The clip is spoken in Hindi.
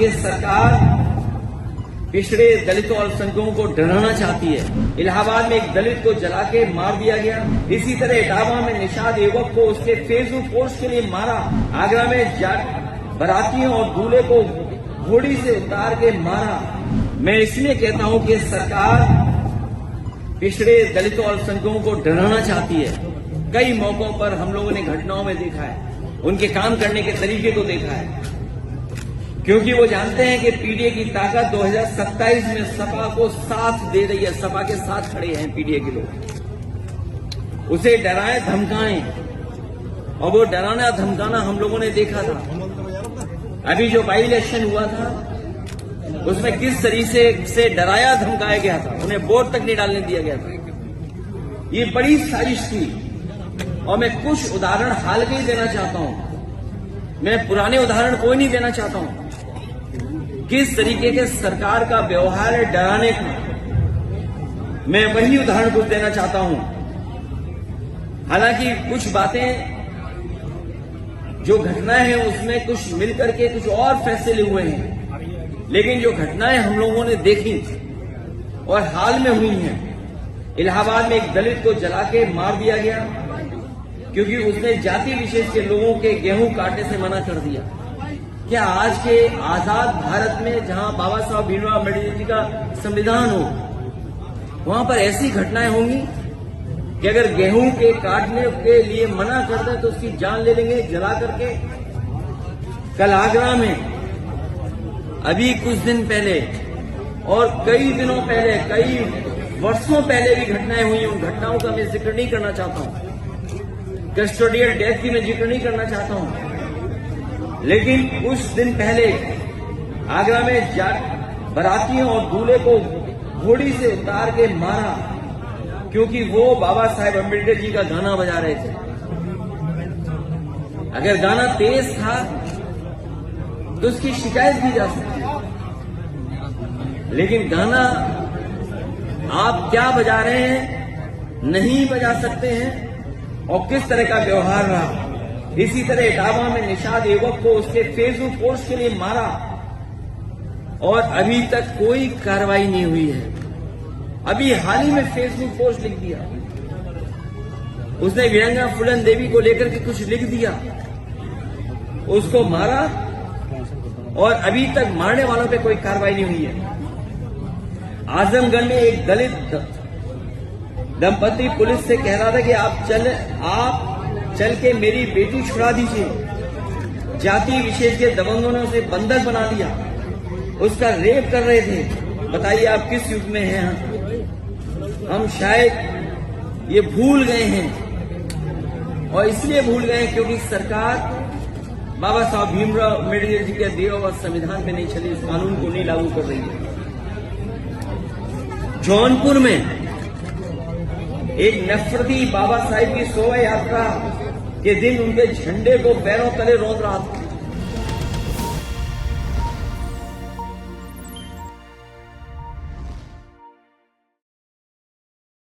ये सरकार पिछड़े दलितों और अल्पसंख्यकों को डराना चाहती है। इलाहाबाद में एक दलित को जला के मार दिया गया। इसी तरह इटावा में निषाद युवक को उसके फेसबुक पोस्ट के लिए मारा। आगरा में बारातियों और दूल्हे को घोड़ी से उतार के मारा। मैं इसलिए कहता हूं कि सरकार पिछड़े दलितों और अल्पसंख्यकों को डराना चाहती है। कई मौकों पर हम लोगों ने घटनाओं में देखा है, उनके काम करने के तरीके को देखा है, क्योंकि वो जानते हैं कि पीडीए की ताकत 2027 में सपा को साथ दे रही है। सपा के साथ खड़े हैं पीडीए के लोग। उसे डराएं धमकाएं, और वो डराना धमकाना हम लोगों ने देखा था। अभी जो बाई इलेक्शन हुआ था उसमें किस तरीके से डराया धमकाया गया था, उन्हें वोट तक नहीं डालने दिया गया था। ये बड़ी साजिश थी। और मैं कुछ उदाहरण हाल के ही देना चाहता हूं, मैं पुराने उदाहरण कोई नहीं देना चाहता हूं। किस तरीके के सरकार का व्यवहार है डराने का, मैं वही उदाहरण कुछ देना चाहता हूं। हालांकि कुछ बातें जो घटनाएं हैं उसमें कुछ मिलकर के कुछ और फैसले हुए हैं, लेकिन जो घटनाएं हम लोगों ने देखी और हाल में हुई हैं, इलाहाबाद में एक दलित को जला के मार दिया गया क्योंकि उसने जाति विशेष के लोगों के गेहूं काटने से मना कर दिया। क्या आज के आजाद भारत में जहां बाबा साहब भीमराव अम्बेडकर जी का संविधान हो, वहां पर ऐसी घटनाएं होंगी कि अगर गेहूं के काटने के लिए मना कर दें तो उसकी जान ले लेंगे जला करके। कल आगरा में अभी कुछ दिन पहले और कई दिनों पहले, कई वर्षों पहले भी घटनाएं हुई। उन घटनाओं का मैं जिक्र नहीं करना चाहता हूं, कस्टोडियल डेथ की मैं जिक्र नहीं करना चाहता हूं, लेकिन कुछ दिन पहले आगरा में बारातियों और दूल्हे को घोड़ी से उतार के मारा क्योंकि वो बाबा साहेब अम्बेडकर जी का गाना बजा रहे थे। अगर गाना तेज था तो उसकी शिकायत की जा सकती है, लेकिन गाना आप क्या बजा रहे हैं नहीं बजा सकते हैं। और किस तरह का व्यवहार रहा। इसी तरह इटावा में निषाद युवक को उसके फेसबुक पोस्ट के लिए मारा और अभी तक कोई कार्रवाई नहीं हुई है। अभी हाल ही में फेसबुक पोस्ट लिख दिया, उसने वीरंगा फूलन देवी को लेकर के कुछ लिख दिया, उसको मारा और अभी तक मारने वालों पे कोई कार्रवाई नहीं हुई है। आजमगढ़ में एक दलित दंपति पुलिस से कह रहा था कि आप चल के मेरी बेटी छुड़ा दीजिए। जाति विशेष के दबंगों ने उसे बंधक बना लिया, उसका रेप कर रहे थे। बताइए आप किस युग में हैं? हम शायद ये भूल गए हैं, और इसलिए भूल गए हैं क्योंकि सरकार बाबा साहब भीमराव अम्बेडकर जी के दिए हुए संविधान पे नहीं चली, इस कानून को नहीं लागू कर रही है। जौनपुर में एक नफरती बाबा साहेब की शोभा यात्रा के दिन उनके झंडे को पैरों तले रोंद रहा था।